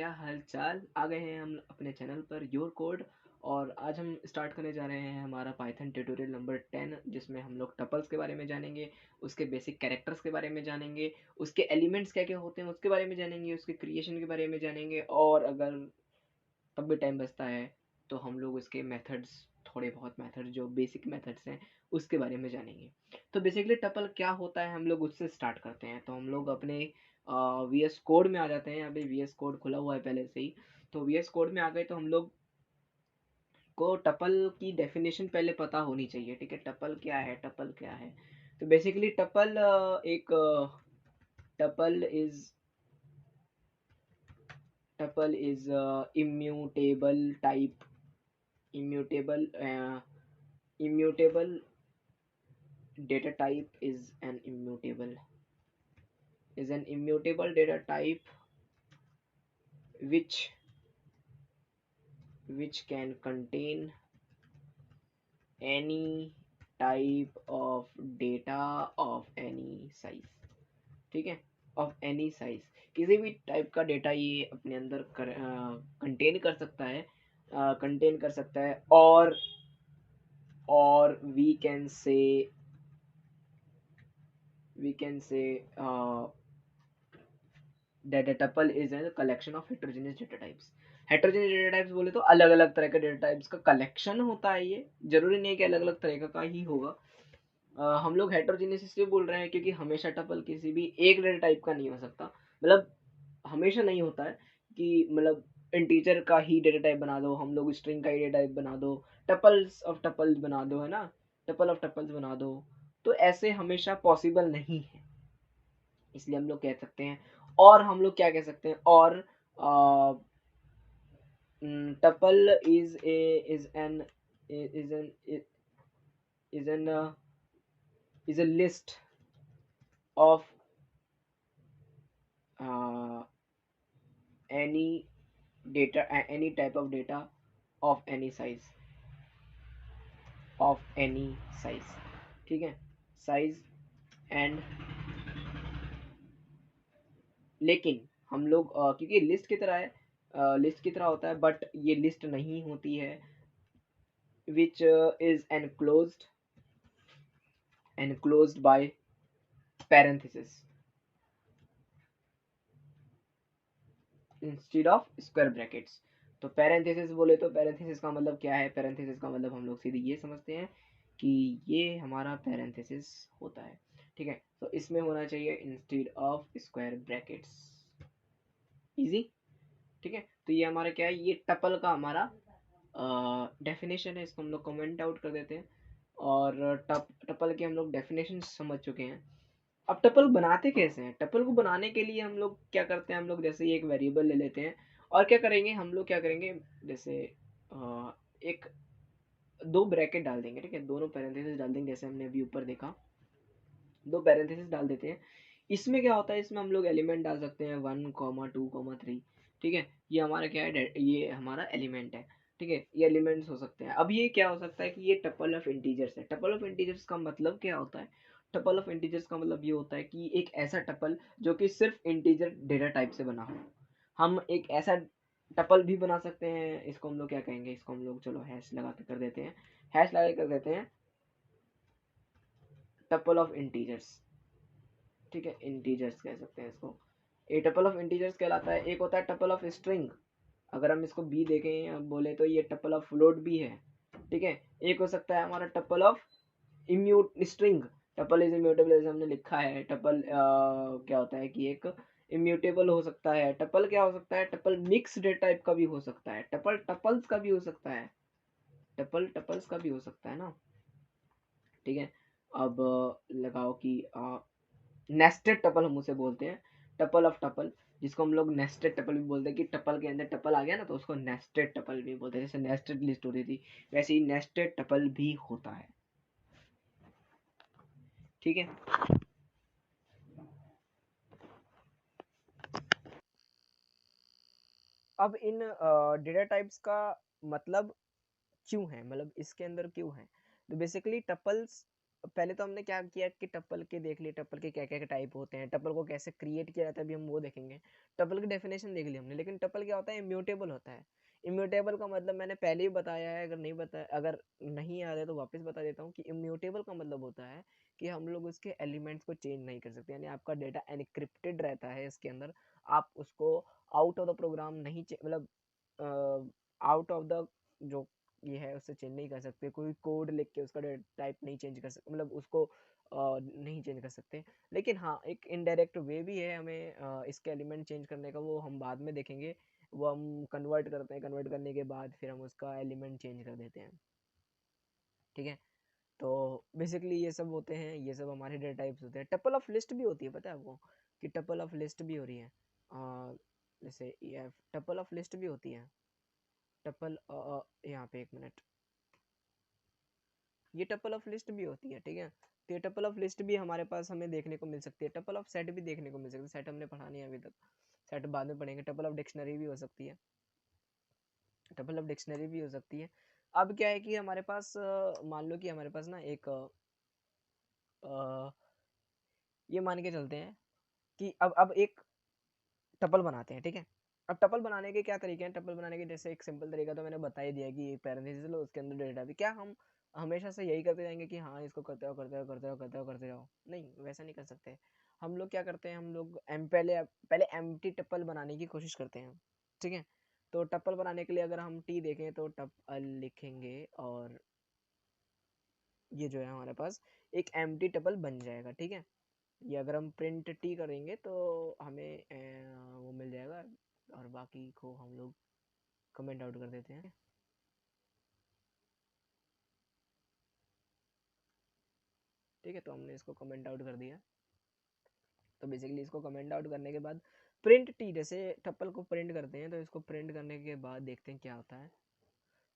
क्या हाल चाल। आ गए हैं हम अपने चैनल पर योर कोड। और आज हम स्टार्ट करने जा रहे हैं हमारा पाइथन ट्यूटोरियल नंबर 10, जिसमें हम लोग टपल्स के बारे में जानेंगे, उसके बेसिक कैरेक्टर्स के बारे में जानेंगे, उसके एलिमेंट्स क्या क्या होते हैं उसके बारे में जानेंगे, उसके क्रिएशन के बारे में जानेंगे, और अगर तब भी टाइम बचता है तो हम लोग उसके मेथड्स, थोड़े बहुत मेथड्स जो बेसिक मेथड्स हैं उसके बारे में जानेंगे। तो बेसिकली टपल क्या होता है हम लोग उससे स्टार्ट करते हैं। तो हम लोग अपने वी एस कोड में आ जाते हैं। अभी वी एस कोड खुला हुआ है पहले से ही। तो वी एस कोड में आ गए तो हम लोग को टपल की डेफिनेशन पहले पता होनी चाहिए। ठीक है, टपल क्या है, टपल क्या है। तो बेसिकली टपल एक tuple is tuple is immutable type, immutable immutable data type is an immutable data type which can contain any type of data of any size। ठीक है, ऑफ एनी साइज, किसी भी type का data ये अपने अंदर contain कर सकता है, और we can say that a tuple is a collection of heterogeneous data types। heterogeneous data types बोले तो अलग अलग तरह के डेटा टाइप्स का कलेक्शन होता है। ये जरूरी नहीं है कि अलग अलग तरह का ही होगा। हम लोग हेटेरोजेनियस इसलिए बोल रहे हैं क्योंकि हमेशा टपल किसी भी एक डेटा टाइप का नहीं हो सकता। मतलब हमेशा नहीं होता है कि मतलब इंटीजर का ही डेटा टाइप बना दो, हम लोग स्ट्रिंग का ही डेटा टाइप बना दो, टपल्स ऑफ टपल्स बना दो, है ना, टपल ऑफ टपल्स बना दो। तो ऐसे हमेशा पॉसिबल नहीं है, इसलिए हम लोग कह सकते हैं। और हम लोग क्या कह सकते हैं, और tuple is an is an is a list of uh, any any type of data of any size। ठीक है, साइज एंड, लेकिन हम लोग क्योंकि लिस्ट की तरह है, लिस्ट की तरह होता है, बट ये लिस्ट नहीं होती है, which is enclosed by parenthesis instead of square brackets. तो पैरेंथेसिस बोले तो पैरेंथेसिस का मतलब क्या है, पैरेंथेसिस का मतलब हम लोग सीधे ये समझते हैं कि ये हमारा पैरेंथेसिस होता है। ठीक है, तो इसमें होना चाहिए instead of square brackets. Easy. ठीक है, तो ये हमारा क्या है, ये टपल का हमारा डेफिनेशन है। इसको हम लोग कमेंट आउट कर देते हैं। और टपल के हम लोग डेफिनेशन समझ चुके हैं। अब टपल बनाते कैसे हैं। टपल को बनाने के लिए हम लोग क्या करते हैं, हम लोग जैसे एक वेरिएबल ले लेते हैं और क्या करेंगे, हम लोग क्या करेंगे, जैसे एक दो ब्रैकेट डाल देंगे। ठीक है, दोनों पैरेंथेसिस डाल देंगे, जैसे हमने अभी ऊपर देखा, दो पैरेंथेसिस डाल देते हैं। इसमें क्या होता है, इसमें हम लोग एलिमेंट डाल सकते हैं 1, 2, 3। ठीक है, ये हमारा क्या है, ये हमारा एलिमेंट है। ठीक है, ये एलिमेंट्स हो सकते हैं। अब ये क्या हो सकता है कि ये टपल ऑफ इंटीजर्स है। टपल ऑफ इंटीजर्स का मतलब क्या होता है, टपल ऑफ इंटीजर्स का मतलब ये होता है कि एक ऐसा टपल जो कि सिर्फ इंटीजर डेटा टाइप से बना हो। हम एक ऐसा टपल भी बना सकते हैं, इसको हम लोग क्या कहेंगे, इसको हम लोग चलो हैश लगा के कर देते हैं, हैश लगा के कर देते हैं टपल ऑफ इंटीजर्स। ठीक है, इंटीजर्स कह सकते हैं इसको। ए टपल ऑफ इंटीजर्स कहलाता है। एक होता है टपल ऑफ स्ट्रिंग, अगर हम इसको बी देखें बोले तो ये टपल ऑफ फ्लोट भी है। ठीक है, एक हो सकता है हमारा tuple of immute string. Tuple is immutable, जैसे हमने लिखा है। टपल क्या होता है कि एक इम्यूटेबल हो सकता है। टपल क्या हो सकता है, टपल मिक्स डेटा टाइप का भी हो सकता है, टपल टपल्स का भी हो सकता है, टपल टपल्स का भी हो सकता है ना। ठीक है, अब लगाओ कि नेस्टेड टपल हम उसे बोलते हैं, टपल ऑफ टपल, जिसको हम लोग नेस्टेड टपल भी बोलते हैं कि टपल के अंदर टपल आ गया ना तो उसको नेस्टेड टपल भी बोलते हैं। जैसे नेस्टेड लिस्ट होती थी वैसे ही नेस्टेड टपल भी होता है। ठीक है, अब इन डेटा टाइप्स का मतलब क्यों है, मतलब इसके अंदर क्यों है। तो बेसिकली टपल्स पहले तो हमने क्या किया कि टप्पल के देख लिए, टप्पल के क्या क्या टाइप होते हैं, टप्पल को कैसे क्रिएट किया जाता है, अभी हम वो देखेंगे। टप्पल की डेफिनेशन देख ली हमने, लेकिन टप्पल क्या होता है, इम्यूटेबल होता है। इम्यूटेबल का मतलब मैंने पहले ही बताया है, अगर नहीं बताया, अगर नहीं याद है तो वापस बता देता हूँ कि इम्यूटेबल का मतलब होता है कि हम लोग उसके एलिमेंट्स को चेंज नहीं कर सकते, यानी आपका डेटा एनक्रिप्टेड रहता है इसके अंदर, आप उसको आउट ऑफ द प्रोग्राम नहीं मतलब आउट ऑफ द जो ये है उससे चेंज नहीं कर सकते, कोई कोड लिख के उसका टाइप नहीं चेंज कर सकते, मतलब उसको नहीं चेंज कर सकते। लेकिन हाँ, एक इनडायरेक्ट वे भी है हमें इसके एलिमेंट चेंज करने का, वो हम बाद में देखेंगे। वो हम कन्वर्ट करते हैं, कन्वर्ट करने के बाद फिर हम उसका एलिमेंट चेंज कर देते हैं, ठीक है। तो बेसिकली ये सब होते हैं, ये सब हमारे डेटा टाइप्स होते हैं। टपल ऑफ लिस्ट भी होती है, पता है आपको कि टपल ऑफ लिस्ट भी हो रही है। जैसे ये टपल ऑफ लिस्ट भी होती है। टपल यहाँ पे एक मिनट, ये टपल ऑफ लिस्ट भी होती है, ठीक है। तो ये टपल ऑफ लिस्ट भी हमारे पास हमें देखने को मिल सकती है। टपल ऑफ सेट भी देखने को मिल सकती है, सेट हमने पढ़ा नहीं है अभी तक, सेट बाद में पढ़ेंगे। टपल ऑफ डिक्शनरी भी हो सकती है, टपल ऑफ डिक्शनरी भी हो सकती है। अब क्या है कि हमारे पास मान लो कि हमारे पास ना एक ये मान के चलते हैं कि अब एक टपल बनाते हैं, ठीक है। अब टपल बनाने के क्या तरीके हैं, टपल बनाने के जैसे एक सिंपल तरीका तो मैंने बता ही दिया कि एक पैरेंथेसिस लो, उसके अंदर डेटा भी। क्या हम हमेशा से यही करते जाएंगे कि हाँ इसको करते रहो करते रहो करते रहो करते रहो करते रहो? नहीं, वैसा नहीं कर सकते। हम लोग क्या करते हैं, हम लोग पहले पहले एम्प्टी टपल बनाने की कोशिश करते हैं, ठीक है। तो टपल बनाने के लिए अगर हम टी देखें तो टपल लिखेंगे और ये जो है हमारे पास एक एम्प्टी टपल बन जाएगा, ठीक है। ये अगर हम प्रिंट टी करेंगे तो हमें वो मिल जाएगा, और बाकी को हम लोग कमेंट आउट कर देते हैं, ठीक है। तो हमने इसको कमेंट आउट कर दिया। तो बेसिकली इसको कमेंट आउट करने के बाद प्रिंट टी, जैसे टप्पल को प्रिंट करते हैं, तो इसको प्रिंट करने के बाद देखते हैं क्या होता है।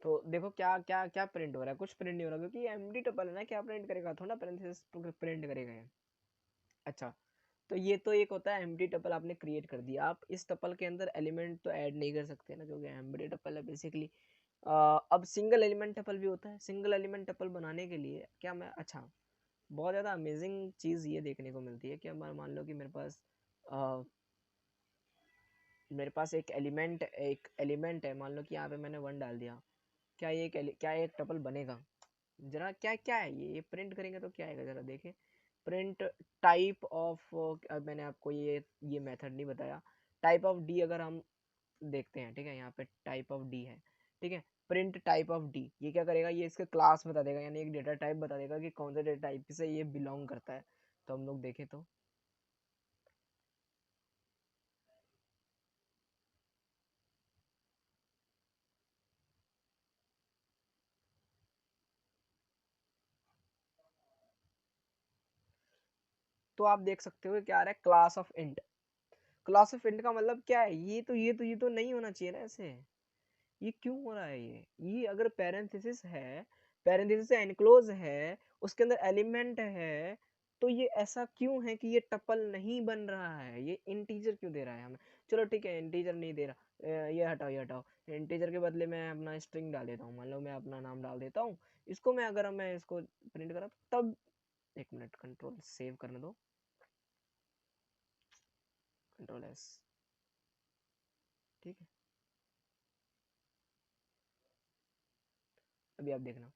तो देखो क्या क्या क्या प्रिंट हो रहा है, कुछ प्रिंट नहीं हो रहा, क्योंकि एमडी टप्पल है ना, क्या प्रिंट करेगा, थोड़ा पैरेंथेसिस प्रिंट करेगा ये। अच्छा, तो ये तो एक होता है एम्प्टी टपल आपने क्रिएट कर दिया। आप इस टपल के अंदर एलिमेंट तो ऐड नहीं कर सकते ना, क्योंकि एम्प्टी टपल है बेसिकली। अब सिंगल एलिमेंट टपल भी होता है। सिंगल एलिमेंट टपल बनाने के लिए क्या मैं, अच्छा, बहुत ज़्यादा अमेजिंग चीज़ ये देखने को मिलती है कि अब मान लो कि मेरे पास एक एलिमेंट है, मान लो कि यहाँ पे मैंने 1 डाल दिया। क्या ये एक टपल बनेगा? जरा क्या क्या है ये प्रिंट करेंगे तो क्या आएगा, जरा देखें। प्रिंट टाइप ऑफ, मैंने आपको ये मेथड नहीं बताया। टाइप ऑफ डी अगर हम देखते हैं, ठीक है, यहाँ पे टाइप ऑफ डी है, ठीक है। प्रिंट टाइप ऑफ डी, ये क्या करेगा, ये इसका क्लास बता देगा, यानी एक डेटा टाइप बता देगा कि कौन सा डेटा टाइप से ये बिलोंग करता है। तो हम लोग देखें तो आप देख सकते हो क्या आ रहा है, class of int. Class of int का मतलब क्या है, ये तो नहीं होना चाहिए ना ऐसे। ये क्यों हो रहा है, ये अगर पैरेंथेसिस है, पैरेंथेसिस से एनक्लोज है, उसके अंदर एलिमेंट है, तो ये ऐसा क्यों है कि ये टपल नहीं बन रहा है, ये इंटीजर क्यों दे रहा है हमें? चलो ठीक है, इंटीजर नहीं दे रहा, ये हटाओ, ये हटाओ। इंटीजर के बदले मैं अपना स्ट्रिंग डाल देता हूँ, मान लो मैं अपना नाम डाल देता हूँ। इसको मैं अगर मैं इसको प्रिंट करा तब, एक मिनट, कंट्रोल सेव करने दो, कंट्रोल एस, ठीक है। अभी आप देखना,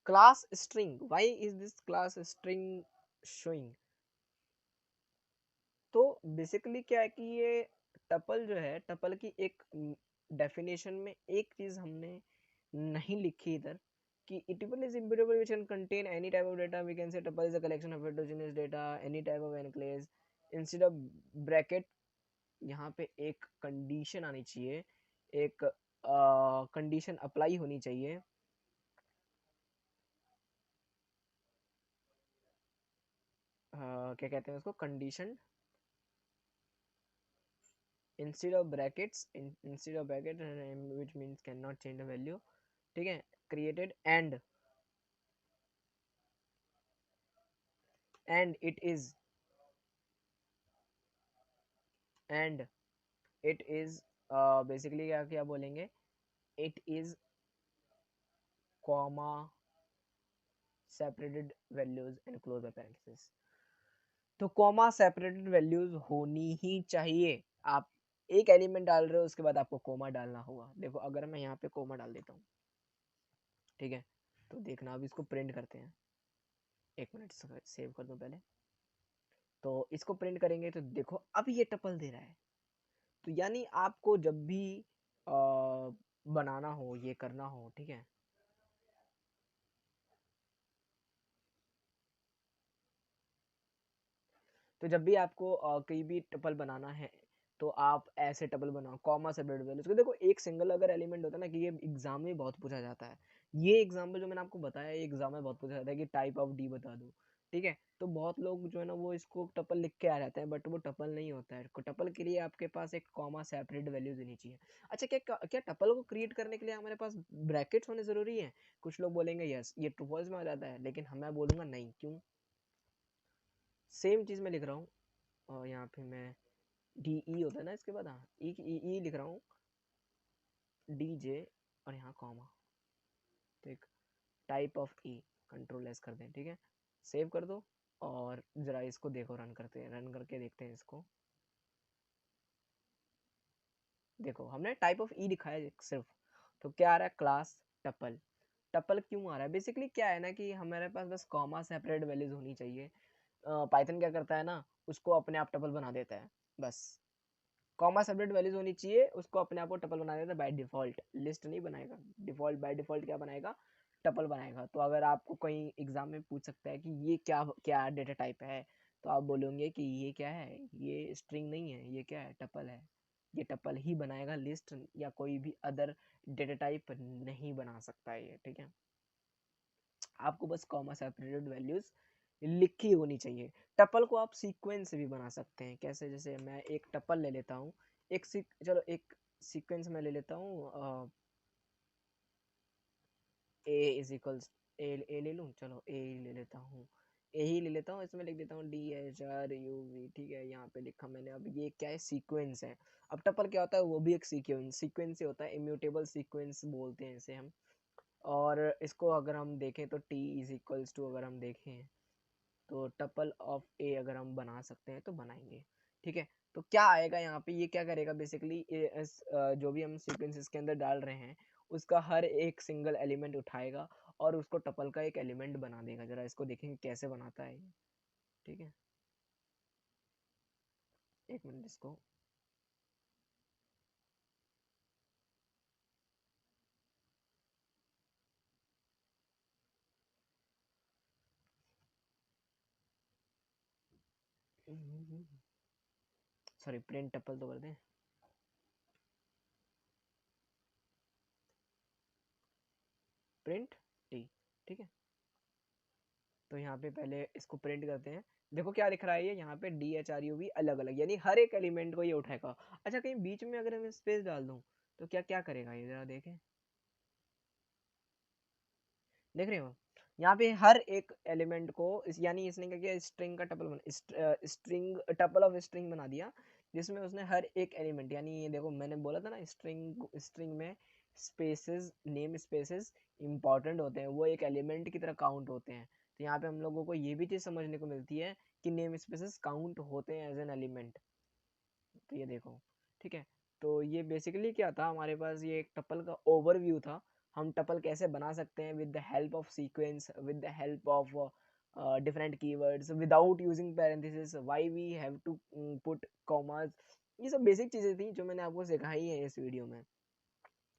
class string, why is this class string showing? तो बेसिकली क्या है कि ये टपल जो है, टपल की एक डेफिनेशन में एक चीज हमने नहीं लिखी इधर, कि a tuple is immutable which can contain any type of data. We can say tuple is a collection of heterogeneous data, any type of enclaves, instead of bracket। यहाँ पे एक कंडीशन आनी चाहिए, एक कंडीशन अप्लाई होनी चाहिए। क्या कहते हैं उसको, condition instead of brackets, instead of bracket, which means cannot change the value, ठीक है। created and it is, and it is basically क्या क्या बोलेंगे, it is comma separated values and close parenthesis. तो कॉमा सेपरेटेड वैल्यूज होनी ही चाहिए। आप एक एलिमेंट डाल रहे हो उसके बाद आपको कॉमा डालना होगा। देखो अगर मैं यहाँ पे कॉमा डाल देता हूँ, ठीक है, तो देखना अब इसको प्रिंट करते हैं। एक मिनट सेव कर दो पहले। तो इसको प्रिंट करेंगे तो देखो अब ये टपल दे रहा है। तो यानी आपको जब भी आ, बनाना हो, ये करना हो, ठीक है, तो जब भी आपको कहीं भी टपल बनाना है तो आप ऐसे टपल बनाओ कॉमा सेपरेट वैल्यूज को। देखो एक सिंगल अगर एलिमेंट होता है ना, कि ये एग्जाम में बहुत पूछा जाता है, ये एग्जाम्पल जो मैंने आपको बताया एग्जाम में बहुत पूछा जाता है कि टाइप ऑफ डी बता दो, ठीक है, तो बहुत लोग जो है ना वो इसको टपल लिख के आ जाते हैं, बट वो टपल नहीं होता है। टपल के लिए आपके पास एक कॉमा सेपरेट वैल्यूज होनी चाहिए। अच्छा, क्या क्या टपल को क्रिएट करने के लिए हमारे पास ब्रैकेट्स होने जरूरी है? कुछ लोग बोलेंगे यस ये ट्रू फॉल्स में आ जाता है, लेकिन मैं बोलूंगा नहीं। क्यों? सेम चीज मैं लिख रहा हूँ, और यहाँ पे मैं डी ई होता है ना इसके बाद, हाँ ई लिख रहा हूँ, डी जे, और यहाँ कॉमा, तो एक type of E, control S कर दें, ठीक है, सेव कर दो। और जरा इसको देखो, रन करते हैं, रन करके देखते हैं इसको। देखो हमने टाइप ऑफ ई लिखा है सिर्फ, तो क्या आ रहा है? Class tuple. टपल क्यों आ रहा है? बेसिकली क्या है ना कि हमारे पास बस कॉमा सेपरेट वैल्यूज होनी चाहिए। पाइथन क्या करता है ना, उसको अपने आप टपल बना देता है बस। कॉमा सेपरेट वैल्यूज होनी चाहिए, उसको अपने आप को टपल बना देता है बाय डिफॉल्ट। लिस्ट नहीं बनाएगा, डिफॉल्ट बाय डिफॉल्ट क्या बनाएगा? टपल बनाएगा। तो अगर आपको कहीं एग्जाम में पूछ सकता है कि ये क्या क्या डेटा टाइप है, तो आप बोलोगे कि ये क्या है, ये स्ट्रिंग नहीं है, ये क्या है? टपल है। ये टपल ही बनाएगा, लिस्ट या कोई भी अदर डेटा टाइप नहीं बना सकता है ये, ठीक है। आपको बस कॉमा सेपरेटेड वैल्यूज लिखी होनी चाहिए। टपल को आप सीक्वेंस भी बना सकते हैं। कैसे? जैसे मैं एक टपल ले लेता हूँ, चलो एक सीक्वेंस में ले लेता हूँ, ए इज इक्वल्स ए ले लूँ, चलो ए ले लेता हूँ, ए ही ले लेता हूँ। इसमें लिख देता हूँ D H R U V, ठीक है, यहाँ पे लिखा मैंने। अब ये क्या है? सीक्वेंस है। अब टपल क्या होता है? वो भी एक सीक्वेंस ही होता है, इम्यूटेबल सीक्वेंस बोलते हैं इसे हम। और इसको अगर हम देखें तो टी इज इक्वल्स टू, अगर हम देखें तो टपल ऑफ ए अगर हम बना सकते हैं तो बनाएंगे, ठीक है। तो क्या आएगा यहाँ पे? ये क्या करेगा बेसिकली, जो भी हम सीक्वेंस इसके अंदर डाल रहे हैं उसका हर एक सिंगल एलिमेंट उठाएगा और उसको टपल का एक एलिमेंट बना देगा। जरा इसको देखेंगे कैसे बनाता है ये, ठीक है, एक मिनट इसको। सॉरी, प्रिंट टपल तो कर दें, प्रिंट टी, ठीक है। तो यहाँ पे पहले इसको प्रिंट करते हैं। देखो क्या लिख रहा है ये यहाँ पे, D H R U V अलग अलग, यानी हर एक एलिमेंट को ये उठाएगा। अच्छा, कहीं बीच में अगर मैं स्पेस डाल दूं तो क्या क्या करेगा ये? जरा देखें, देख रहे हो? यहाँ पे हर एक एलिमेंट को यानी इसने क्या किया, स्ट्रिंग का टपल बना, स्ट्रिंग टपल ऑफ स्ट्रिंग बना दिया, जिसमें उसने हर एक एलिमेंट, यानी ये देखो मैंने बोला था ना, स्ट्रिंग स्ट्रिंग में स्पेसेस, नेम स्पेसेस इंपॉर्टेंट होते हैं, वो एक एलिमेंट की तरह काउंट होते हैं। तो यहाँ पे हम लोगों को ये भी चीज़ समझने को मिलती है कि नेम स्पेसेस काउंट होते हैं एज एन एलिमेंट। तो ये देखो, ठीक है। तो ये बेसिकली क्या था, हमारे पास ये एक टपल का ओवरव्यू था। हम टपल कैसे बना सकते हैं with the help of sequence, with the help of different keywords, without using parenthesis, why we have to put commas. ये सब बेसिक चीज़ें थी जो मैंने आपको सिखाई है इस वीडियो में,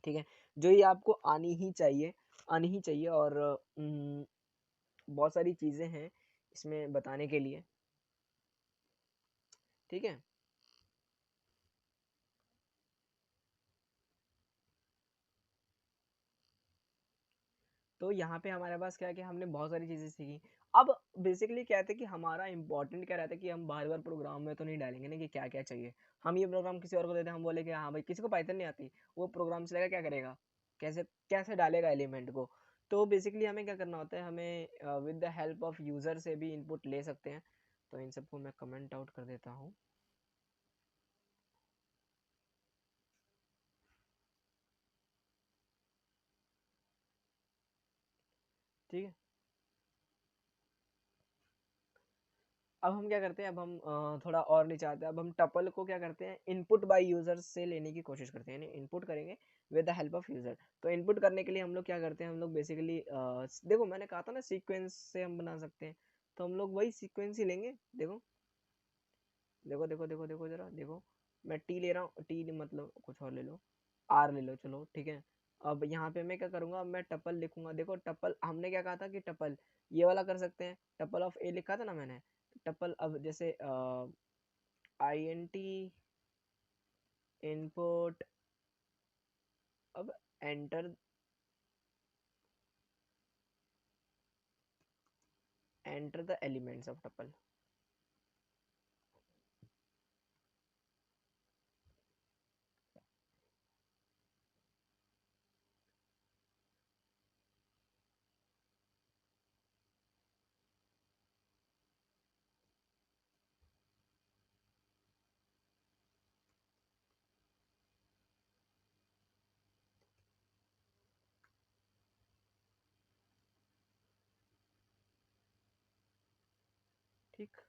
ठीक है, जो ये आपको आनी ही चाहिए, आनी ही चाहिए। और बहुत सारी चीज़ें हैं इसमें बताने के लिए, ठीक है। तो यहाँ पे हमारे पास क्या है कि हमने बहुत सारी चीज़ें सीखी। अब बेसिकली क्या था कि हमारा इंपॉर्टेंट क्या रहता है कि हम बार बार प्रोग्राम में तो नहीं डालेंगे ना कि क्या क्या चाहिए। हम ये प्रोग्राम किसी और को देते हैं, हम बोले कि हाँ भाई, किसी को पाइथन नहीं आती, वो प्रोग्राम चलेगा, क्या करेगा, कैसे कैसे डालेगा एलिमेंट को। तो बेसिकली हमें क्या करना होता है, हमें with the help of user से भी इनपुट ले सकते हैं। तो इन सबको मैं कमेंट आउट कर देता हूँ। ठीक है। अब हम क्या करते हैं, अब हम थोड़ा और नीचे आते हैं। अब हम टपल को क्या करते हैं, इनपुट बाय यूजर से लेने की कोशिश करते हैं, यानी इनपुट करेंगे with the help of user. तो इनपुट करने के लिए हम लोग क्या करते हैं, हम लोग बेसिकली देखो मैंने कहा था ना सीक्वेंस से हम बना सकते हैं, तो हम लोग वही सीक्वेंस ही लेंगे। देखो देखो देखो देखो देखो जरा देखो, मैं टी ले रहा हूँ, टी मतलब कुछ और ले लो, आर ले लो, चलो ठीक है। अब यहाँ पे मैं क्या करूंगा, मैं टपल लिखूंगा। देखो टपल हमने क्या कहा था कि टपल ये वाला कर सकते हैं, टपल ऑफ ए लिखा था ना मैंने। टपल अब जैसे आई एन टी इनपुट, अब enter enter the elements of tuple. ठीक,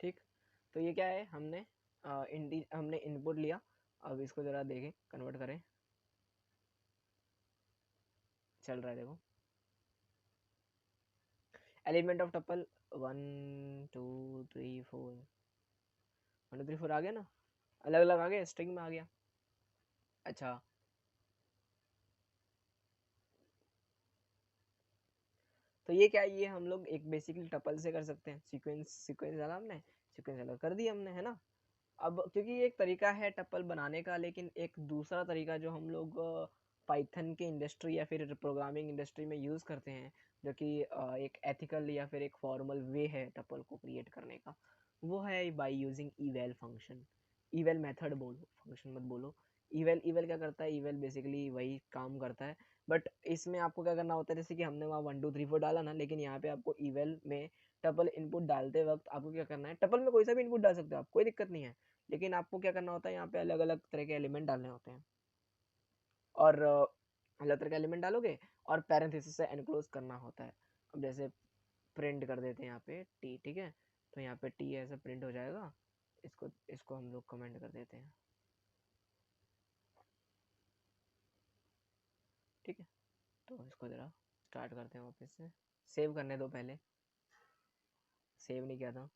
ठीक। तो ये क्या है, हमने हमने इनपुट लिया। अब इसको जरा देखें, कन्वर्ट करें, चल रहा है देखो। एलिमेंट ऑफ टपल 1 2 3 4, 1 2 3 4 आ गया ना, अलग अलग आ गया, स्ट्रिंग में आ गया। अच्छा, तो ये क्या है, ये हम लोग एक बेसिकली टपल से कर सकते हैं। सीक्वेंस सीक्वेंस डाला हमने, सीक्वेंस अलग कर दिया हमने, है ना। अब क्योंकि ये एक तरीका है टपल बनाने का, लेकिन एक दूसरा तरीका जो हम लोग पाइथन के इंडस्ट्री या फिर प्रोग्रामिंग इंडस्ट्री में यूज़ करते हैं, जो कि एक एथिकल या फिर एक फॉर्मल वे है टपल को क्रिएट करने का, वो है बाय यूजिंग इवैल फंक्शन। इवैल मेथड बोलो, फंक्शन मत बोलो। इवैल इवैल क्या करता है, इवैल बेसिकली वही काम करता है, बट इसमें आपको क्या करना होता है, जैसे कि हमने वहाँ 1 2 3 4 डाला ना, लेकिन यहाँ पे आपको इवैल में टपल इनपुट डालते वक्त आपको क्या करना है, टपल में कोई सा भी इनपुट डाल सकते हो आप, कोई दिक्कत नहीं है, लेकिन आपको क्या करना होता है, यहाँ पे अलग अलग तरह के एलिमेंट डालने होते हैं। और अलग तरह के एलिमेंट डालोगे और पैरेंथेसिस से एनक्लोज करना होता है। अब जैसे प्रिंट कर देते हैं यहाँ पे टी, ठीक है, तो यहाँ पे टी ऐसा प्रिंट हो जाएगा। इसको इसको हम लोग कमेंट कर देते हैं, ठीक है। तो इसको ज़रा स्टार्ट करते हैं वापस से, सेव करने दो पहले, सेव नहीं किया था।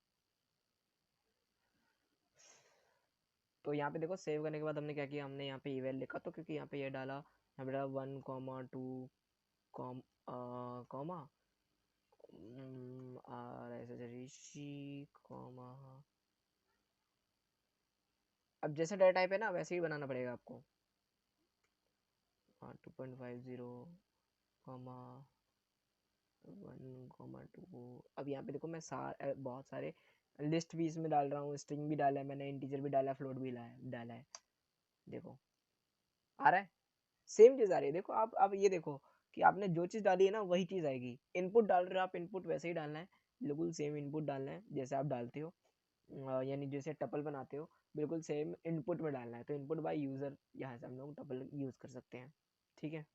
तो यहाँ पे देखो, सेव करने के बाद हमने क्या किया, हमने यहाँ पे इवेल लिखा, तो क्योंकि यहाँ पे ये डाला, यहाँ पे डाला 1 2 कॉमा और ऐसे ऋषि कॉमा। अब जैसे डाटा टाइप है ना, वैसे ही बनाना पड़ेगा आपको। 2.50 कॉमा 1 कॉमा 2। अब यहाँ पे देखो मैं बहुत सारे लिस्ट भी इसमें डाल रहा हूँ, स्ट्रिंग भी डाला है मैंने, इंटीजर भी डाला है, फ्लोट भी डाला है। देखो आ रहा है, सेम चीज आ रही है। देखो आप ये देखो कि आपने जो चीज डाली है ना, वही चीज आएगी। इनपुट डाल रहे हो आप, इनपुट वैसे ही डालना है, बिल्कुल सेम इनपुट डालना है जैसे आप डालते हो, यानी जैसे टपल बनाते हो, बिल्कुल सेम इनपुट में डालना है। तो इनपुट बाय यूजर, यहाँ से हम लोग टपल यूज कर सकते हैं, ठीक है।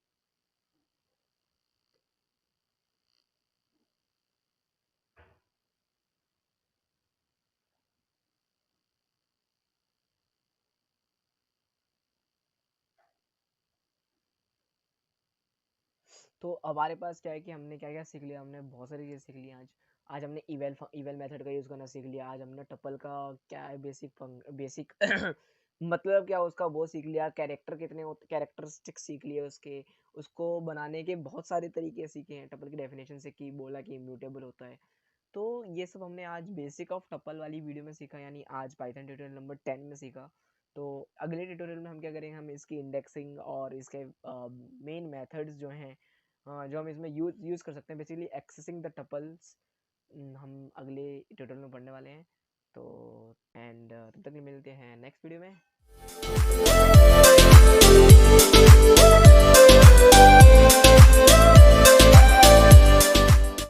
तो हमारे पास क्या है कि हमने क्या क्या सीख लिया, हमने बहुत सारी चीज़ सीख ली आज। आज हमने इवेल मेथड का यूज़ करना सीख लिया। आज हमने टपल का क्या है बेसिक मतलब क्या उसका वो सीख लिया, कैरेक्टर कितने होते, कैरेक्टरिस्टिक सीख लिए उसके, उसको बनाने के बहुत सारे तरीके सीखे हैं। टपल की डेफिनेशन से कि बोला कि इम्यूटेबल होता है। तो ये सब हमने आज बेसिक ऑफ टपल वाली वीडियो में सीखा, यानी आज पाइथन ट्यूटोरियल नंबर 10 में सीखा। तो अगले ट्यूटोरियल में हम क्या करेंगे, हम इसकी इंडेक्सिंग और इसके मेन मेथड्स जो हैं, जो हम इसमें यूज़ कर सकते हैं, बेसिकली एक्सेसिंग द टपल्स, हम अगले ट्यूटोरियल में पढ़ने वाले हैं। तो एंड तब तक मिलते हैं नेक्स्ट वीडियो में।